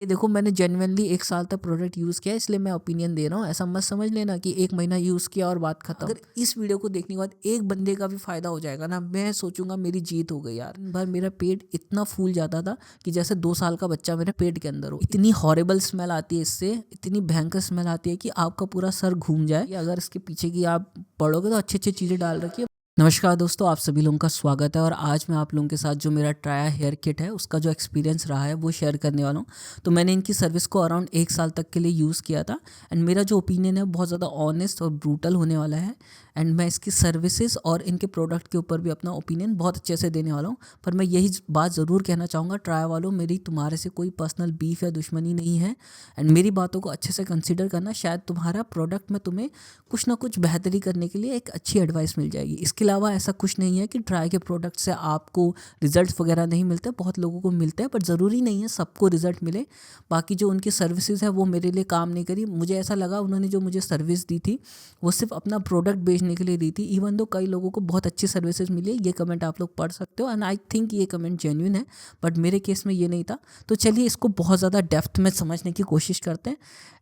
ये देखो मैंने जेन्युइनली 1 साल तक प्रोडक्ट यूज़ किया है, इसलिए मैं ओपिनियन दे रहा हूँ। ऐसा मत समझ लेना कि 1 महीना यूज़ किया और बात खत्म। अगर इस वीडियो को देखने के बाद एक बंदे का भी फ़ायदा हो जाएगा ना, मैं सोचूँगा मेरी जीत हो गई यार। दिन भर मेरा पेट इतना फूल जाता था कि जैसे 2 साल का बच्चा मेरे पेट के अंदर हो। इतनी हॉरिबल स्मेल आती है इससे, इतनी भयंकर स्मेल आती है कि आपका पूरा सर घूम जाए। अगर इसके पीछे की आप पढ़ोगे तो अच्छी-अच्छी चीज़ें डाल रखी है। नमस्कार दोस्तों, आप सभी लोगों का स्वागत है और आज मैं आप लोगों के साथ जो मेरा ट्राया हेयर किट है उसका जो एक्सपीरियंस रहा है वो शेयर करने वाला हूँ। तो मैंने इनकी सर्विस को अराउंड 1 साल तक के लिए यूज़ किया था एंड मेरा जो ओपिनियन है बहुत ज़्यादा ऑनेस्ट और ब्रूटल होने वाला है। एंड मैं इसकी सर्विसेज और इनके प्रोडक्ट के ऊपर भी अपना ओपिनियन बहुत अच्छे से देने वाला हूँ। पर मैं यही बात ज़रूर कहना चाहूँगा, ट्राया वालों, मेरी तुम्हारे से कोई पर्सनल बीफ या दुश्मनी नहीं है एंड मेरी बातों को अच्छे से कंसिडर करना। शायद तुम्हारा प्रोडक्ट में तुम्हें कुछ ना कुछ बेहतरी करने के लिए एक अच्छी एडवाइस मिल जाएगी। इसके अलावा ऐसा कुछ नहीं है कि ट्राई के प्रोडक्ट से आपको रिजल्ट्स वगैरह नहीं मिलते, बहुत लोगों को मिलते हैं, बट ज़रूरी नहीं है सबको रिजल्ट मिले। बाकी जो उनकी सर्विसेज है वो मेरे लिए काम नहीं करी। मुझे ऐसा लगा उन्होंने जो मुझे सर्विस दी थी वो सिर्फ अपना प्रोडक्ट बेचने के लिए दी थी। इवन दो कई लोगों को बहुत अच्छी सर्विसेज मिली है, ये कमेंट आप लोग पढ़ सकते हो एंड आई थिंक ये कमेंट जेन्युइन है, बट मेरे केस में ये नहीं था। तो चलिए इसको बहुत ज़्यादा डेप्थ में समझने की कोशिश करते हैं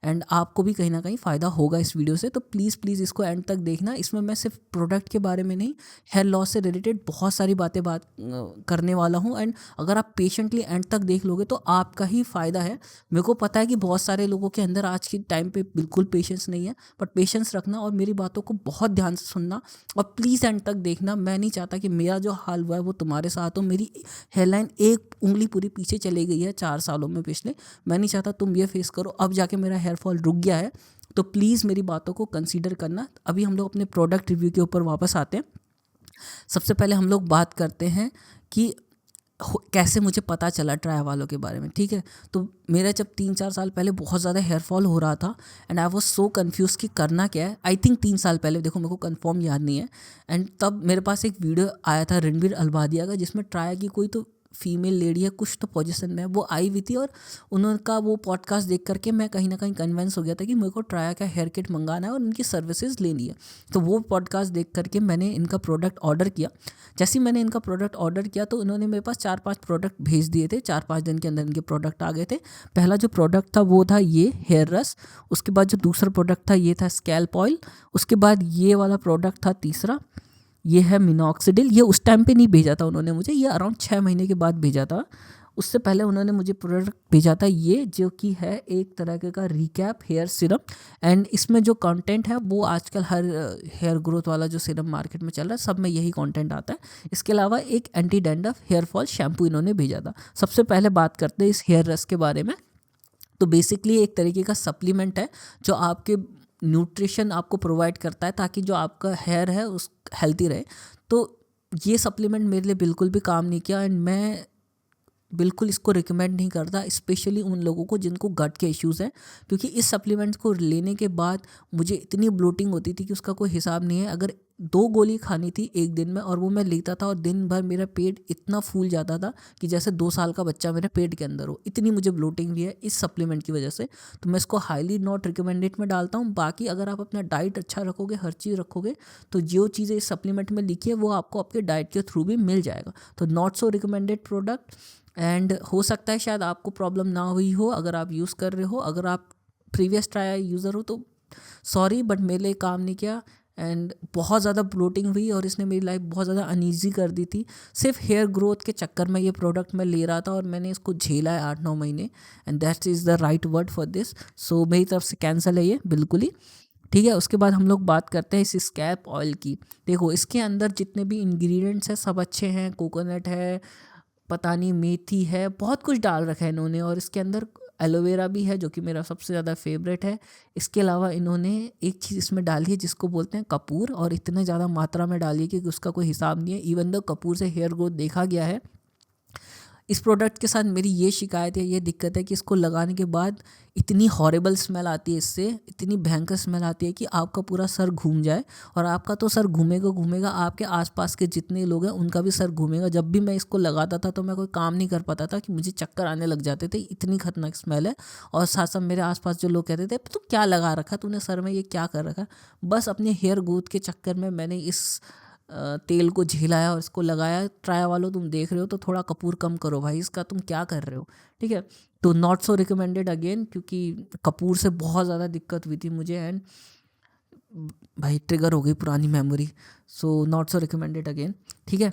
एंड आपको भी कहीं ना कहीं फ़ायदा होगा इस वीडियो से। तो प्लीज़ इसको एंड तक देखना। इसमें मैं सिर्फ प्रोडक्ट के बारे में नहीं, हेयर लॉस से रिलेटेड बहुत सारी बात करने वाला हूँ एंड अगर आप पेशेंटली एंड तक देख लोगे तो आपका ही फ़ायदा है। मेरे को पता है कि बहुत सारे लोगों के अंदर आज के टाइम पे बिल्कुल पेशेंस नहीं है, बट पेशेंस रखना और मेरी बातों को बहुत ध्यान से सुनना और प्लीज़ एंड तक देखना। मैं नहीं चाहता कि मेरा जो हाल हुआ है वो तुम्हारे साथ हो। मेरी हेयरलाइन एक उंगली पूरी पीछे चली गई है 4 सालों में पिछले। मैं नहीं चाहता तुम ये फेस करो। अब जाके मेरा हेयर फॉल रुक गया है, तो प्लीज़ मेरी बातों को कंसीडर करना। अभी हम लोग अपने प्रोडक्ट रिव्यू के ऊपर वापस आते हैं। सबसे पहले हम लोग बात करते हैं कि कैसे मुझे पता चला ट्राया वालों के बारे में। ठीक है, तो मेरा जब 3-4 साल पहले बहुत ज़्यादा हेयर फॉल हो रहा था and I was so confuse कि करना क्या है। आई थिंक 3 साल पहले, देखो मेरे को कंफर्म याद नहीं है। एंड तब मेरे पास एक वीडियो आया था रणबीर अल्बादिया का, जिसमें ट्राया की कोई तो फीमेल लेडी है कुछ तो पोजीशन में, वो आई हुई थी और उनका वो पॉडकास्ट देख करके मैं कहीं ना कहीं कन्विंस हो गया था कि मेरे को ट्राया का हेयर किट मंगाना है और उनकी सर्विसेज लेनी है। तो वो पॉडकास्ट देख करके मैंने इनका प्रोडक्ट ऑर्डर किया। जैसे ही मैंने इनका प्रोडक्ट ऑर्डर किया तो उन्होंने मेरे पास 4-5 प्रोडक्ट भेज दिए थे। 4-5 दिन के अंदर इनके प्रोडक्ट आ गए थे। पहला जो प्रोडक्ट था वो था ये हेयर रस। उसके बाद जो दूसरा प्रोडक्ट था ये था स्कैल्प ऑयल। उसके बाद ये वाला प्रोडक्ट था तीसरा, ये है मिनॉक्सिडिल। ये उस टाइम पे नहीं भेजा था उन्होंने मुझे, ये अराउंड 6 महीने के बाद भेजा था। उससे पहले उन्होंने मुझे प्रोडक्ट भेजा था ये, जो कि है एक तरह का रिकैप हेयर सिरम। एंड इसमें जो कंटेंट है वो आजकल हर हेयर ग्रोथ वाला जो सिरम मार्केट में चल रहा है सब में यही कंटेंट आता है। इसके अलावा एक anti dandruff hair fall shampoo इन्होंने भेजा था। सबसे पहले बात करते हैं इस हेयर रस के बारे में। तो बेसिकली एक तरीके का सप्लीमेंट है जो आपके न्यूट्रिशन आपको प्रोवाइड करता है ताकि जो आपका हेयर है उस हेल्थी रहे। तो ये सप्लीमेंट मेरे लिए बिल्कुल भी काम नहीं किया एंड मैं बिल्कुल इसको रिकमेंड नहीं करता, स्पेशली उन लोगों को जिनको गट के इश्यूज़ हैं, क्योंकि इस सप्लीमेंट को लेने के बाद मुझे इतनी ब्लोटिंग होती थी कि उसका कोई हिसाब नहीं है। अगर 2 गोली खानी थी एक दिन में और वो मैं लेता था और दिन भर मेरा पेट इतना फूल जाता था कि जैसे 2 साल का बच्चा मेरे पेट के अंदर हो। इतनी मुझे ब्लोटिंग हुई है इस सप्लीमेंट की वजह से। तो मैं इसको हाईली नॉट रिकमेंडेड में डालता हूँ। बाकी अगर आप अपना डाइट अच्छा रखोगे, हर चीज़ रखोगे, तो जो चीज़ें इस सप्लीमेंट में लिखी है वो आपको आपके डाइट के थ्रू भी मिल जाएगा। तो not so recommended product. And हो सकता है शायद आपको प्रॉब्लम ना हुई हो अगर आप यूज़ कर रहे हो। अगर आप प्रीवियस ट्राया यूज़र हो तो सॉरी, बट मेरे लिए काम नहीं किया एंड बहुत ज़्यादा ब्लोटिंग हुई और इसने मेरी लाइफ बहुत ज़्यादा अनईजी कर दी थी। सिर्फ हेयर ग्रोथ के चक्कर में ये प्रोडक्ट मैं ले रहा था और मैंने इसको झेला है 8-9 महीने and that is the right word for this. So मेरी तरफ से कैंसिल है ये बिल्कुल ही। ठीक है, उसके बाद हम लोग बात करते हैं इस स्कैल्प ऑयल की। देखो इसके अंदर जितने भी इंग्रेडिएंट्स हैं सब अच्छे हैं। कोकोनट है, पता नहीं मेथी है, बहुत कुछ डाल रखा है इन्होंने और इसके अंदर एलोवेरा भी है जो कि मेरा सबसे ज़्यादा फेवरेट है। इसके अलावा इन्होंने एक चीज़ इसमें डाली है जिसको बोलते हैं कपूर, और इतने ज़्यादा मात्रा में डाली है कि उसका कोई हिसाब नहीं है। इवन दो कपूर से हेयर ग्रोथ देखा गया है। इस प्रोडक्ट के साथ मेरी ये शिकायत है, ये दिक्कत है कि इसको लगाने के बाद इतनी हॉरिबल स्मेल आती है, इससे इतनी भयंकर स्मेल आती है कि आपका पूरा सर घूम जाए। और आपका तो सर घूमेगा, आपके आसपास के जितने लोग हैं उनका भी सर घूमेगा। जब भी मैं इसको लगाता था तो मैं कोई काम नहीं कर पाता था कि मुझे चक्कर आने लग जाते थे, इतनी खतरनाक स्मेल है। और साथ साथ मेरे आसपास जो लोग कहते थे तू क्या लगा रखा, तूने सर में ये क्या कर रखा। बस अपने हेयर ग्रोथ के चक्कर में मैंने इस तेल को झिलाया और इसको लगाया। ट्राई वालों तुम देख रहे हो तो थोड़ा कपूर कम करो भाई इसका, तुम क्या कर रहे हो, ठीक है। तो नॉट सो रिकमेंडेड अगेन, क्योंकि कपूर से बहुत ज़्यादा दिक्कत हुई थी मुझे, एंड भाई ट्रिगर हो गई पुरानी memory. So not so recommended again, ठीक है।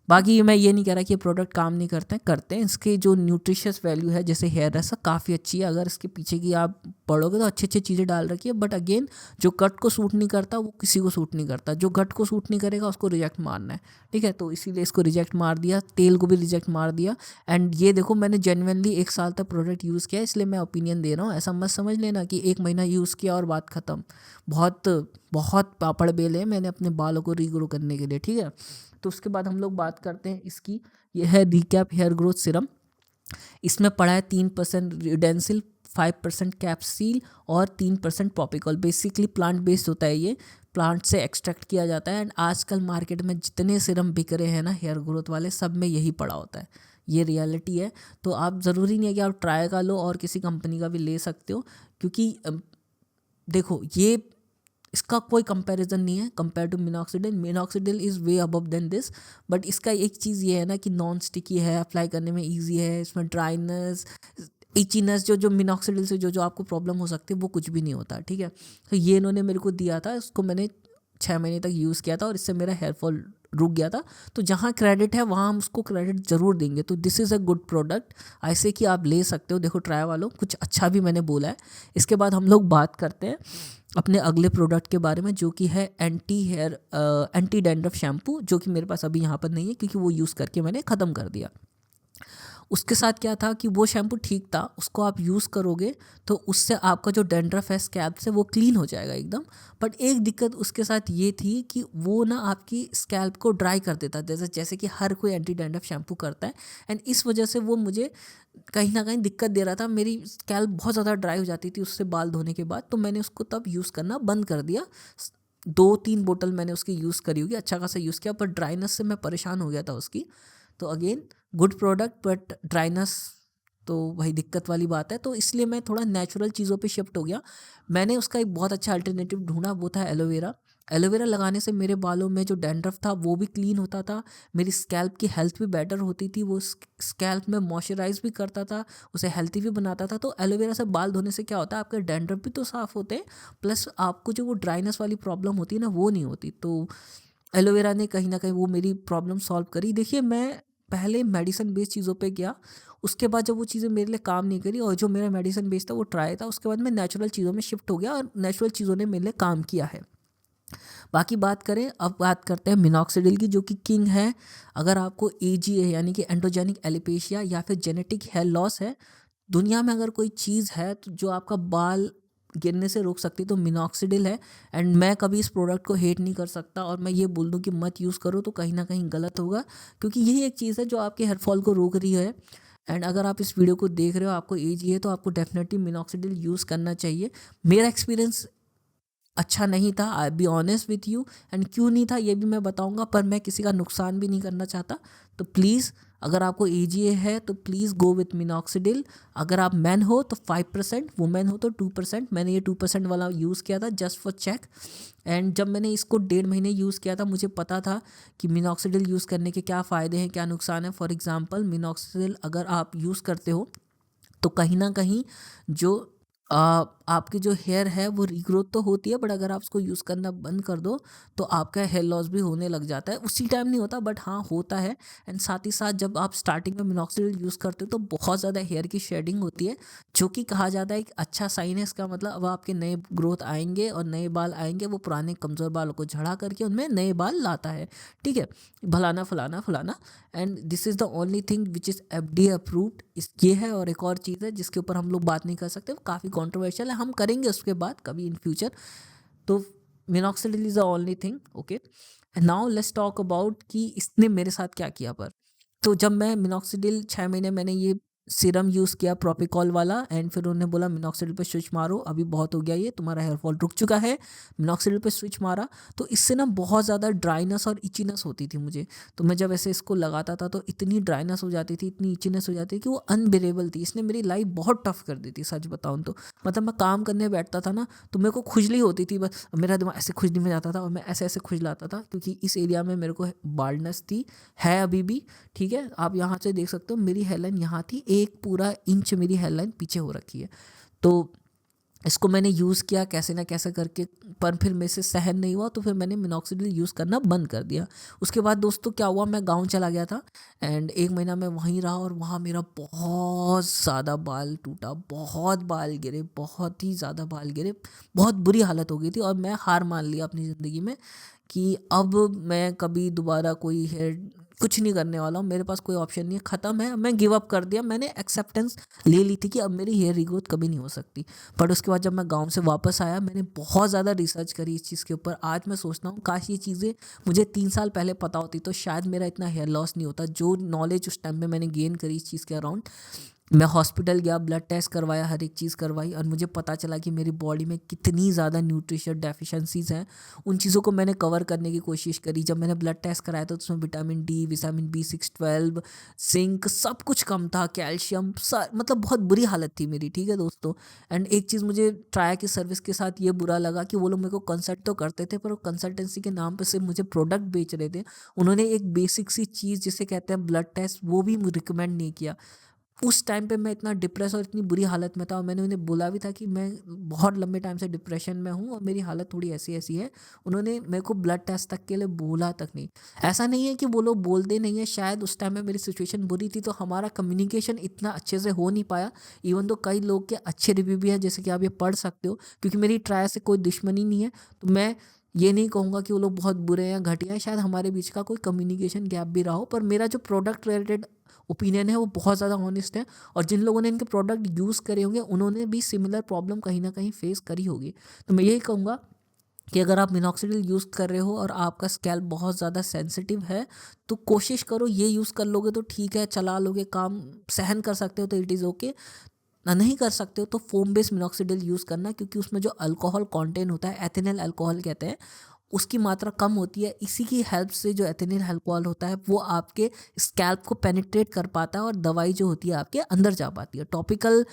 बाकी मैं ये नहीं कह रहा कि ये प्रोडक्ट काम नहीं करते हैं। इसके जो न्यूट्रिशियस वैल्यू है, जैसे हेयर रेसा काफ़ी अच्छी है, अगर इसके पीछे की आप पढ़ोगे तो अच्छी अच्छी चीज़ें डाल रखी है। बट अगेन जो गट को सूट नहीं करता वो किसी को सूट नहीं करता, जो गट को सूट नहीं करेगा उसको रिजेक्ट मारना है, ठीक है। तो इसीलिए इसको रिजेक्ट मार दिया, तेल को भी रिजेक्ट मार दिया। एंड ये देखो मैंने जेन्युइनली 1 साल तक प्रोडक्ट यूज़ किया, इसलिए मैं ओपिनियन दे रहा हूँ। ऐसा मत समझ लेना कि 1 महीना यूज़ किया और बात ख़त्म। बहुत बहुत पापड़ बेले मैंने अपने बालों को रीग्रो करने के लिए, ठीक है। तो उसके बाद हम लोग बात करते हैं इसकी, ये है रिकैप हेयर ग्रोथ सिरम। इसमें पड़ा है 3% रिडेंसिल, 5% कैप्सील और 3% पॉपिकॉल। बेसिकली प्लांट बेस्ड होता है, ये प्लांट से एक्सट्रैक्ट किया जाता है। एंड आजकल मार्केट में जितने सिरम बिक रहे हैं ना हेयर ग्रोथ वाले, सब में यही पड़ा होता है, ये रियलिटी है। तो आप ज़रूरी नहीं है कि आप ट्राई का लो, और किसी कंपनी का भी ले सकते हो, क्योंकि देखो ये इसका कोई कंपैरिजन नहीं है compare to minoxidil. Minoxidil is way above than this. But इसका एक चीज़ ये है ना कि नॉन स्टिकी है, अप्लाई करने में इजी है, इसमें ड्राइनेस, इचीनेस जो मिनॉक्सिडिल से जो आपको प्रॉब्लम हो सकती है वो कुछ भी नहीं होता, ठीक है। तो ये इन्होंने मेरे को दिया था, इसको मैंने 6 महीने तक यूज़ किया था और इससे मेरा हेयर फॉल रुक गया था। तो जहाँ क्रेडिट है वहाँ हम उसको क्रेडिट ज़रूर देंगे। तो this is a good product, ऐसे कि आप ले सकते हो। देखो ट्राई वालों कुछ अच्छा भी मैंने बोला है। इसके बाद हम लोग बात करते हैं अपने अगले प्रोडक्ट के बारे में, जो कि है एंटी डैंड्रफ शैम्पू, जो कि मेरे पास अभी यहाँ पर नहीं है क्योंकि वो यूज़ करके मैंने ख़त्म कर दिया। उसके साथ क्या था कि वो शैम्पू ठीक था, उसको आप यूज़ करोगे तो उससे आपका जो डैंड्रफ है स्कैल्प से वो क्लीन हो जाएगा एकदम। बट एक दिक्कत उसके साथ ये थी कि वो ना आपकी स्कैल्प को ड्राई कर देता, जैसे कि हर कोई एंटी डैंड्रफ शैम्पू करता है। एंड इस वजह से वो मुझे कहीं ना कहीं दिक्कत दे रहा था, मेरी स्कैल्प बहुत ज़्यादा ड्राई हो जाती थी उससे बाल धोने के बाद। तो मैंने उसको तब यूज़ करना बंद कर दिया। 2-3 बोतल मैंने उसकी यूज़ करी होगी, अच्छा खासा यूज़ किया, पर ड्राइनेस से मैं परेशान हो गया था उसकी। तो again good product but dryness तो भाई दिक्कत वाली बात है। तो इसलिए मैं थोड़ा नेचुरल चीज़ों पे शिफ्ट हो गया। मैंने उसका एक बहुत अच्छा अल्टरनेटिव ढूंढा, वो था एलोवेरा। एलोवेरा लगाने से मेरे बालों में जो डैंड्रफ था वो भी क्लीन होता था, मेरी स्कैल्प की हेल्थ भी बेटर होती थी, वो स्कैल्प में मॉइस्चराइज भी करता था, उसे हेल्थी भी बनाता था। तो एलोवेरा से बाल धोने से क्या होता है, आपके डैंड्रफ भी तो साफ़ होते हैं, प्लस आपको जो वो ड्राइनेस वाली प्रॉब्लम होती है ना वो नहीं होती। तो एलोवेरा ने कहीं ना कहीं वो मेरी प्रॉब्लम सॉल्व करी। देखिए मैं पहले मेडिसिन बेस्ड चीज़ों पे गया, उसके बाद जब वो चीज़ें मेरे लिए काम नहीं करी और जो मेरा मेडिसिन बेस्ड था वो ट्राई था, उसके बाद मैं नेचुरल चीज़ों में शिफ्ट हो गया और नेचुरल चीज़ों ने मेरे लिए काम किया है। बाकी बात करें, अब बात करते हैं मिनॉक्सिडिल की, जो कि किंग है। अगर आपको एजी है यानी कि एंड्रोजेनिक एलोपेशिया या फिर जेनेटिक हेयर लॉस है, दुनिया में अगर कोई चीज़ है तो जो आपका बाल गिरने से रोक सकती है तो मिनॉक्सिडिल है। एंड मैं कभी इस प्रोडक्ट को हेट नहीं कर सकता, और मैं ये बोल दूं कि मत यूज़ करो तो कहीं ना कहीं गलत होगा, क्योंकि यही एक चीज़ है जो आपके हेयर फॉल को रोक रही है। एंड अगर आप इस वीडियो को देख रहे हो, आपको एज है, तो आपको डेफिनेटली मिनॉक्सिडिल यूज़ करना चाहिए। मेरा एक्सपीरियंस अच्छा नहीं था, I be honest with you. And क्यों नहीं था ये भी मैं बताऊंगा, पर मैं किसी का नुकसान भी नहीं करना चाहता। तो प्लीज़ अगर आपको एजीए है तो प्लीज़ गो विथ मिनॉक्सिडिल। अगर आप मैन हो तो 5%, वुमेन हो तो 2%। मैंने ये 2% वाला यूज़ किया था जस्ट फॉर चेक। एंड जब मैंने इसको 1.5 महीने यूज़ किया था, मुझे पता था कि मिनॉक्सिडिल यूज़ करने के क्या फ़ायदे हैं, क्या नुकसान है। फॉर एग्ज़ाम्पल मिनॉक्सिडिल अगर आप यूज़ करते हो तो कहीं ना कहीं जो आपकी जो हेयर है वो रीग्रोथ तो होती है, बट अगर आप उसको यूज़ करना बंद कर दो तो आपका हेयर लॉस भी होने लग जाता है। उसी टाइम नहीं होता बट हाँ होता है। एंड साथ ही साथ जब आप स्टार्टिंग में मिनॉक्सिडिल यूज़ करते हो तो बहुत ज़्यादा हेयर की शेडिंग होती है, जो कि कहा जाता है एक अच्छा साइन है। इसका मतलब अब आपके नए ग्रोथ आएंगे और नए बाल आएंगे, वो पुराने कमज़ोर बालों को झड़ा करके उनमें नए बाल लाता है, ठीक है, भलाना फलाना फलाना। And this is the only thing which is FDA approved. इस ये है, और एक और चीज़ है जिसके ऊपर हम लोग बात नहीं कर सकते, वो काफ़ी कॉन्ट्रोवर्शियल है, हम करेंगे उसके बाद कभी इन फ्यूचर। तो minoxidil is the only thing, okay. Now let's talk about कि इसने मेरे साथ क्या किया। पर तो जब मैं मिनॉक्सिडिल 6 महीने मैंने ये सीरम यूज़ किया प्रोपिकॉल वाला, एंड फिर उन्होंने बोला मिनॉक्सिडिल पे स्विच मारो, अभी बहुत हो गया, ये तुम्हारा हेयर फॉल रुक चुका है। मिनॉक्सिडिल पे स्विच मारा तो इससे ना बहुत ज़्यादा ड्राइनेस और इचीनेस होती थी मुझे। तो मैं जब ऐसे इसको लगाता था तो इतनी ड्राइनेस हो जाती थी, इतनी इचीनेस हो जाती थी कि वो अनबिरेबल थी। इसने मेरी लाइफ बहुत टफ कर दी थी सच बताऊँ तो। मतलब मैं काम करने बैठता था ना तो मेरे को खुजली होती थी, बस मेरा दिमाग ऐसे खुजली में जाता था और मैं ऐसे ऐसे खुजलाता था, क्योंकि इस एरिया में मेरे को बाल्डनेस थी, है अभी भी। ठीक है, आप यहाँ से देख सकते हो मेरी हेयरलाइन यहाँ थी, एक पूरा इंच मेरी हेयरलाइन पीछे हो रखी है। तो इसको मैंने यूज़ किया कैसे ना कैसे करके, पर फिर मेरे से सहन नहीं हुआ तो फिर मैंने मिनॉक्सिडिल यूज़ करना बंद कर दिया। उसके बाद दोस्तों क्या हुआ, मैं गाँव चला गया था एंड 1 महीना मैं वहीं रहा और वहाँ मेरा बहुत ज़्यादा बाल टूटा, बहुत बाल गिरे, बहुत ही ज़्यादा बाल गिरे, बहुत बुरी हालत हो गई थी। और मैं हार मान लिया अपनी ज़िंदगी में कि अब मैं कभी दोबारा कोई हेयर कुछ नहीं करने वाला हूँ, मेरे पास कोई ऑप्शन नहीं है, ख़त्म है, मैं गिव अप कर दिया। मैंने एक्सेप्टेंस ले ली थी कि अब मेरी हेयर रीग्रोथ कभी नहीं हो सकती। बट उसके बाद जब मैं गांव से वापस आया मैंने बहुत ज़्यादा रिसर्च करी इस चीज़ के ऊपर। आज मैं सोचता हूँ काश ये चीज़ें मुझे 3 साल पहले पता होती तो शायद मेरा इतना हेयर लॉस नहीं होता। जो नॉलेज उस टाइम पे मैंने गेन करी इस चीज़ के अराउंड, मैं हॉस्पिटल गया, ब्लड टेस्ट करवाया, हर एक चीज़ करवाई और मुझे पता चला कि मेरी बॉडी में कितनी ज़्यादा न्यूट्रिशन डेफिशिएंसीज़ हैं। उन चीज़ों को मैंने कवर करने की कोशिश करी। जब मैंने ब्लड टेस्ट कराया तो उसमें vitamin D, vitamin B6, 12, zinc सब कुछ कम था, कैल्शियम मतलब बहुत बुरी हालत थी मेरी। ठीक है दोस्तों, एंड एक चीज़ मुझे ट्राई की सर्विस के साथ ये बुरा लगा कि वो लोग मेरे को कंसल्ट तो करते थे पर वो कंसल्टेंसी के नाम पर सिर्फ मुझे प्रोडक्ट बेच रहे थे। उन्होंने एक बेसिक सी चीज़ जिसे कहते हैं ब्लड टेस्ट वो भी रिकमेंड नहीं किया। उस टाइम पे मैं इतना डिप्रेस और इतनी बुरी हालत में था और मैंने उन्हें बोला भी था कि मैं बहुत लंबे टाइम से डिप्रेशन में हूँ और मेरी हालत थोड़ी ऐसी ऐसी है। उन्होंने मेरे को ब्लड टेस्ट तक के लिए बोला तक नहीं। ऐसा नहीं है कि वो लोग बोलते नहीं है, शायद उस टाइम में मेरी सिचुएशन बुरी थी तो हमारा कम्युनिकेशन इतना अच्छे से हो नहीं पाया। इवन तो कई लोग के अच्छे रिव्यू भी है जैसे कि आप ये पढ़ सकते हो, क्योंकि मेरी ट्राई से कोई दुश्मनी नहीं है तो मैं ये नहीं कहूँगा कि वो लोग बहुत बुरे हैं या घटिया हैं। शायद हमारे बीच का कोई कम्युनिकेशन गैप भी रहा हो, पर मेरा जो प्रोडक्ट रिलेटेड ओपिनियन है वो बहुत ज़्यादा ऑनेस्ट है। और जिन लोगों ने इनके प्रोडक्ट यूज़ करे होंगे उन्होंने भी सिमिलर प्रॉब्लम कहीं ना कहीं फेस करी होगी। तो मैं यही कहूँगा कि अगर आप मिनॉक्सिडिल यूज़ कर रहे हो और आपका स्कैल्प बहुत ज़्यादा सेंसिटिव है तो कोशिश करो ये यूज़ कर लोगे तो ठीक है, चला लोगे, काम सहन कर सकते हो तो इट इज़ ओके। ना नहीं कर सकते हो तो फोम बेस्ड मिनॉक्सिडिल यूज़ करना, क्योंकि उसमें जो अल्कोहल कंटेंट होता है, एथिनिल अल्कोहल कहते हैं, उसकी मात्रा कम होती है। इसी की हेल्प से जो एथिनिल अल्कोहल होता है वो आपके स्कैल्प को पेनिट्रेट कर पाता है और दवाई जो होती है आपके अंदर जा पाती है। टॉपिकल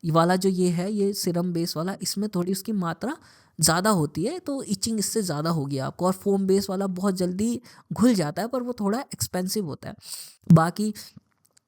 वाला जो ये है, ये सीरम बेस वाला, इसमें थोड़ी उसकी मात्रा ज़्यादा होती है तो इचिंग इससे ज़्यादा होगी आपको। और फोम बेस वाला बहुत जल्दी घुल जाता है पर वो थोड़ा एक्सपेंसिव होता है। बाकी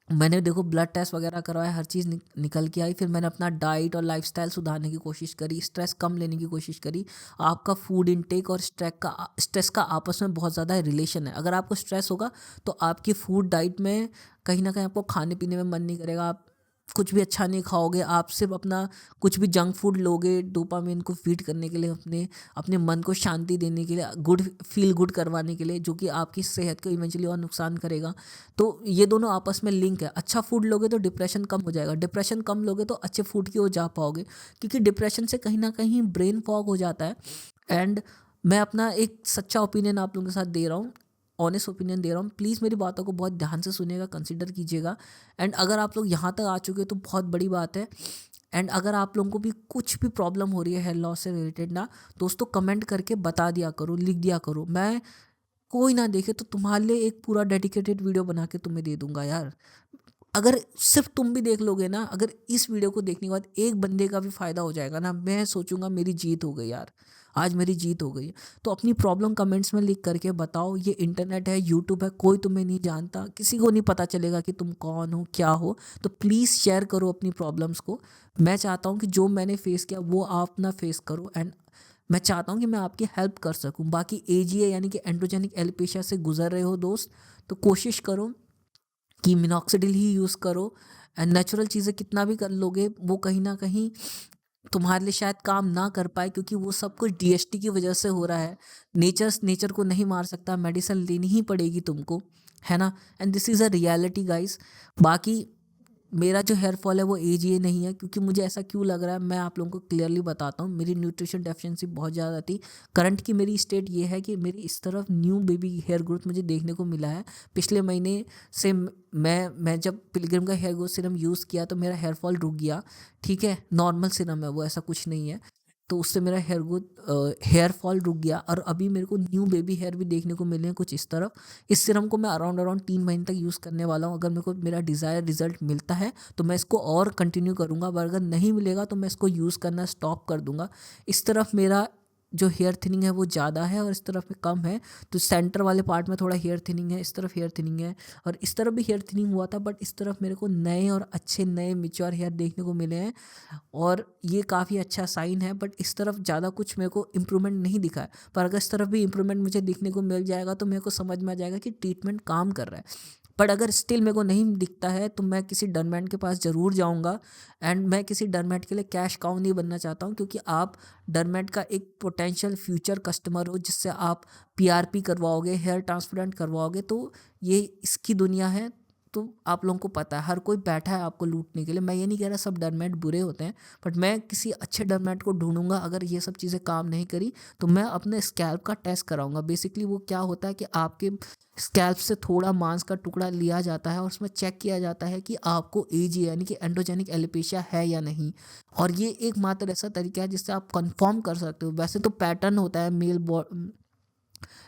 मैंने देखो ब्लड टेस्ट वगैरह करवाया, हर चीज़ निकल के आई। फिर मैंने अपना डाइट और लाइफस्टाइल सुधारने की कोशिश करी, स्ट्रेस कम लेने की कोशिश करी। आपका फूड इनटेक और स्ट्रेस का आपस में बहुत ज़्यादा रिलेशन है। अगर आपको स्ट्रेस होगा तो आपकी फूड डाइट में कहीं ना कहीं आपको खाने पीने में मन नहीं करेगा, आप कुछ भी अच्छा नहीं खाओगे, आप सिर्फ अपना कुछ भी जंक फूड लोगे डोपामिन को फीड करने के लिए, अपने अपने मन को शांति देने के लिए, गुड फील गुड करवाने के लिए, जो कि आपकी सेहत को इवेंचुअली और नुकसान करेगा। तो ये दोनों आपस में लिंक है। अच्छा फूड लोगे तो डिप्रेशन कम हो जाएगा, डिप्रेशन कम लोगे तो अच्छे फूड की ओर जा पाओगे, क्योंकि डिप्रेशन से कहीं ना कहीं ब्रेन फॉग हो जाता है। एंड मैं अपना एक सच्चा ओपिनियन आप लोगों के साथ दे रहा हूँ, ऑनेस्ट ओपिनियन दे रहा हूँ। प्लीज़ मेरी बातों को बहुत ध्यान से सुनिएगा, कंसिडर कीजिएगा। एंड अगर आप लोग यहाँ तक आ चुके हो तो बहुत बड़ी बात है। एंड अगर आप लोगों को भी कुछ भी प्रॉब्लम हो रही है हेयर लॉस से रिलेटेड ना, दोस्तों कमेंट करके बता दिया करो, लिख दिया करो। मैं कोई ना देखे तो तुम्हारे लिए एक पूरा डेडिकेटेड वीडियो बना के तुम्हें दे दूंगा यार। अगर सिर्फ तुम भी देख लोगे ना, अगर इस वीडियो को देखने के बाद एक बंदे का भी फ़ायदा हो जाएगा ना, मैं सोचूंगा मेरी जीत हो गई यार, आज मेरी जीत हो गई। तो अपनी प्रॉब्लम कमेंट्स में लिख करके बताओ। ये इंटरनेट है, यूट्यूब है, कोई तुम्हें नहीं जानता, किसी को नहीं पता चलेगा कि तुम कौन हो क्या हो। तो प्लीज़ शेयर करो अपनी प्रॉब्लम्स को। मैं चाहता हूँ कि जो मैंने फेस किया वो आप ना फेस करो। एंड मैं चाहता हूँ कि मैं आपकी हेल्प कर सकूँ। बाकी AGA यानी कि एंड्रोजेनिक एलोपेशिया से गुजर रहे हो दोस्त, तो कोशिश करो कि मिनॉक्सिडिल ही यूज़ करो। एंड नेचुरल चीज़ें कितना भी कर लोगे वो कहीं ना कहीं तुम्हारे लिए शायद काम ना कर पाए, क्योंकि वो सब कुछ DST की वजह से हो रहा है। नेचर को नहीं मार सकता, मेडिसिन लेनी ही पड़ेगी तुमको, है ना। And this is a reality guys. बाकी मेरा जो हेयर फॉल है वो एज ये नहीं है, क्योंकि मुझे ऐसा क्यों लग रहा है मैं आप लोगों को क्लियरली बताता हूँ। मेरी न्यूट्रिशन डेफिशिएंसी बहुत ज़्यादा थी। करंट की मेरी स्टेट ये है कि मेरी इस तरफ न्यू बेबी हेयर ग्रोथ मुझे देखने को मिला है। पिछले महीने से मैं जब पिलग्रिम का हेयर ग्रोथ सीरम यूज़ किया तो मेरा हेयर फॉल रुक गया। ठीक है, नॉर्मल सीरम है वो, ऐसा कुछ नहीं है। तो उससे मेरा हेयर फॉल रुक गया, और अभी मेरे को न्यू बेबी हेयर भी देखने को मिले हैं कुछ इस तरफ। इस सीरम को मैं अराउंड 3 महीने तक यूज़ करने वाला हूँ। अगर मेरे को मेरा डिज़ायर रिजल्ट मिलता है तो मैं इसको और कंटिन्यू करूँगा, पर अगर नहीं मिलेगा तो मैं इसको यूज़ करना स्टॉप कर दूँगा। इस तरफ मेरा जो हेयर थिनिंग है वो ज़्यादा है और इस तरफ में कम है। तो सेंटर वाले पार्ट में थोड़ा हेयर थिनिंग है, इस तरफ हेयर थिनिंग है, और इस तरफ भी हेयर थिनिंग हुआ था, बट इस तरफ मेरे को नए और अच्छे नए मैच्योर हेयर देखने को मिले हैं, और ये काफ़ी अच्छा साइन है। बट इस तरफ ज़्यादा कुछ मेरे को इम्प्रूवमेंट नहीं दिखा है, पर अगर इस तरफ भी इम्प्रूवमेंट मुझे दिखने को मिल जाएगा तो मेरे को समझ में आ जाएगा कि ट्रीटमेंट काम कर रहा है। बट अगर स्टिल मेरे को नहीं दिखता है तो मैं किसी डरमैट के पास ज़रूर जाऊंगा। एंड मैं किसी डरमैट के लिए कैश काउ नहीं बनना चाहता हूं, क्योंकि आप डरमैट का एक पोटेंशियल फ्यूचर कस्टमर हो, जिससे आप पीआरपी करवाओगे, हेयर ट्रांसप्लांट करवाओगे। तो ये इसकी दुनिया है। तो आप लोगों को पता है हर कोई बैठा है आपको लूटने के लिए। मैं ये नहीं कह रहा सब डरमैट बुरे होते हैं, बट मैं किसी अच्छे डरमैट को ढूंढूंगा। अगर ये सब चीज़ें काम नहीं करी तो मैं अपने स्कैल्प का टेस्ट कराऊंगा। बेसिकली वो क्या होता है कि आपके स्कैल्प से थोड़ा मांस का टुकड़ा लिया जाता है और उसमें चेक किया जाता है कि आपको एजी यानी कि एंड्रोजेनिक एलोपेशिया है या नहीं। और ये एकमात्र ऐसा तरीका है जिससे आप कंफर्म कर सकते हो। वैसे तो पैटर्न होता है,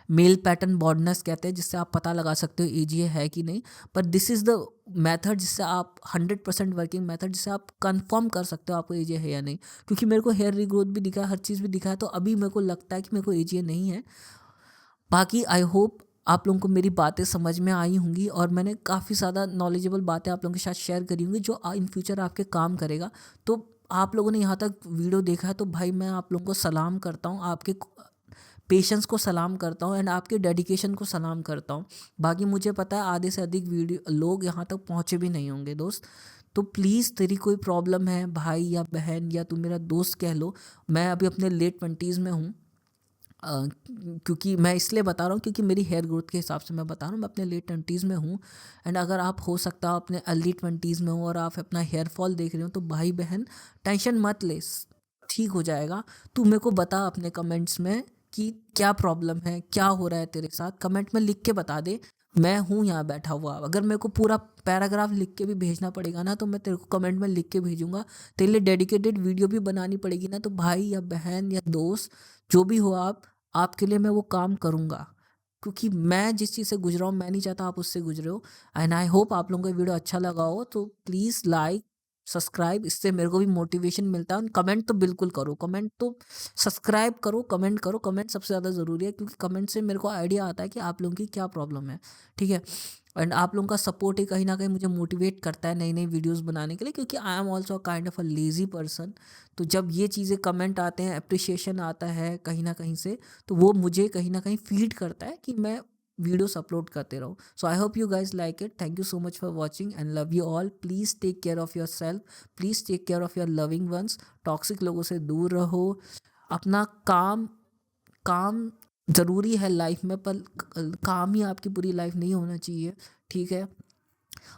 मेल पैटर्न बॉल्डनेस कहते हैं, जिससे आप पता लगा सकते हो एजीए है कि नहीं। पर दिस इज़ द मेथड जिससे आप 100% वर्किंग मेथड, जिससे आप कंफर्म कर सकते हो आपको एजीए है या नहीं। क्योंकि मेरे को हेयर रीग्रोथ भी दिखा है, हर चीज़ भी दिखा है, तो अभी मेरे को लगता है कि मेरे को एजीए नहीं है। बाकी आई होप आप लोगों को मेरी बातें समझ में आई होंगी, और मैंने काफ़ी ज़्यादा नॉलेजेबल बातें आप लोगों के साथ शेयर करी होंगी जो इन फ्यूचर आपके काम करेगा। तो आप लोगों ने यहाँ तक वीडियो देखा है तो भाई मैं आप लोगों को सलाम करता हूँ, आपके पेशेंस को सलाम करता हूँ, एंड आपके डेडिकेशन को सलाम करता हूँ। बाकी मुझे पता है आधे से अधिक वीडियो लोग यहाँ तक पहुँचे भी नहीं होंगे दोस्त। तो प्लीज़ तेरी कोई प्रॉब्लम है भाई या बहन, या तू मेरा दोस्त कह लो, मैं अभी अपने लेट 20s में हूँ। क्योंकि मैं इसलिए बता रहा हूँ क्योंकि मेरी हेयर ग्रोथ के हिसाब से मैं बता रहा हूँ, मैं अपने लेट 20s में हूँ। एंड अगर आप हो सकता हो अपने अर्ली 20s में हो और आप अपना हेयर फॉल देख रहे हो, तो भाई बहन टेंशन मत ले, ठीक हो जाएगा। तू मेरे को बता अपने कमेंट्स में कि क्या प्रॉब्लम है, क्या हो रहा है तेरे साथ, कमेंट में लिख के बता दे। मैं हूँ यहाँ बैठा हुआ। अगर मेरे को पूरा पैराग्राफ लिख के भी भेजना पड़ेगा ना तो मैं तेरे को कमेंट में लिख के भेजूंगा। तेरे लिए डेडिकेटेड वीडियो भी बनानी पड़ेगी ना, तो भाई या बहन या दोस्त जो भी हो आप, आपके लिए मैं वो काम करूँगा। क्योंकि मैं जिस चीज़ से गुजरा हूँ मैं नहीं चाहता आप उससे गुजरे हो। एंड आई होप आप लोगों को ये वीडियो अच्छा लगा हो, तो प्लीज़ लाइक सब्सक्राइब, इससे मेरे को भी मोटिवेशन मिलता है। कमेंट तो बिल्कुल करो, कमेंट तो सब्सक्राइब करो, कमेंट करो। कमेंट सबसे ज़्यादा ज़रूरी है, क्योंकि कमेंट से मेरे को आइडिया आता है कि आप लोगों की क्या प्रॉब्लम है। ठीक है, एंड आप लोगों का सपोर्ट ही कहीं ना कहीं मुझे मोटिवेट करता है नई नई वीडियोस बनाने के लिए, क्योंकि I am also kind of a lazy person. तो जब ये चीज़ें कमेंट आते हैं, अप्रिशिएशन आता है कहीं ना कहीं से, तो वो मुझे कहीं ना कहीं फीड करता है कि मैं वीडियोस अपलोड करते रहो। So I hope you guys like it. Thank you so much for watching and love you all. Please take care of yourself, please take care of your loving ones. Toxic लोगों से दूर रहो। अपना काम काम ज़रूरी है life में, पर काम ही आपकी पूरी लाइफ नहीं होना चाहिए। ठीक है,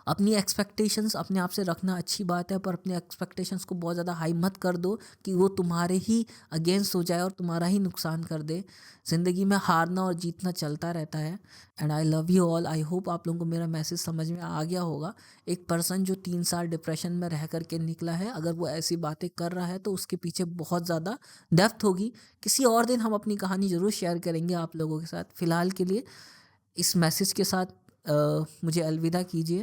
अपनी एक्सपेक्टेशंस अपने आप से रखना अच्छी बात है, पर अपनी एक्सपेक्टेशंस को बहुत ज़्यादा हाई मत कर दो कि वो तुम्हारे ही अगेंस्ट हो जाए और तुम्हारा ही नुकसान कर दे। ज़िंदगी में हारना और जीतना चलता रहता है। And I love you all. I hope आप लोगों को मेरा मैसेज समझ में आ गया होगा। एक पर्सन जो 3 साल डिप्रेशन में रह कर के निकला है, अगर वो ऐसी बातें कर रहा है तो उसके पीछे बहुत ज़्यादा डेप्थ होगी। किसी और दिन हम अपनी कहानी ज़रूर शेयर करेंगे आप लोगों के साथ। फ़िलहाल के लिए इस मैसेज के साथ मुझे अलविदा कीजिए।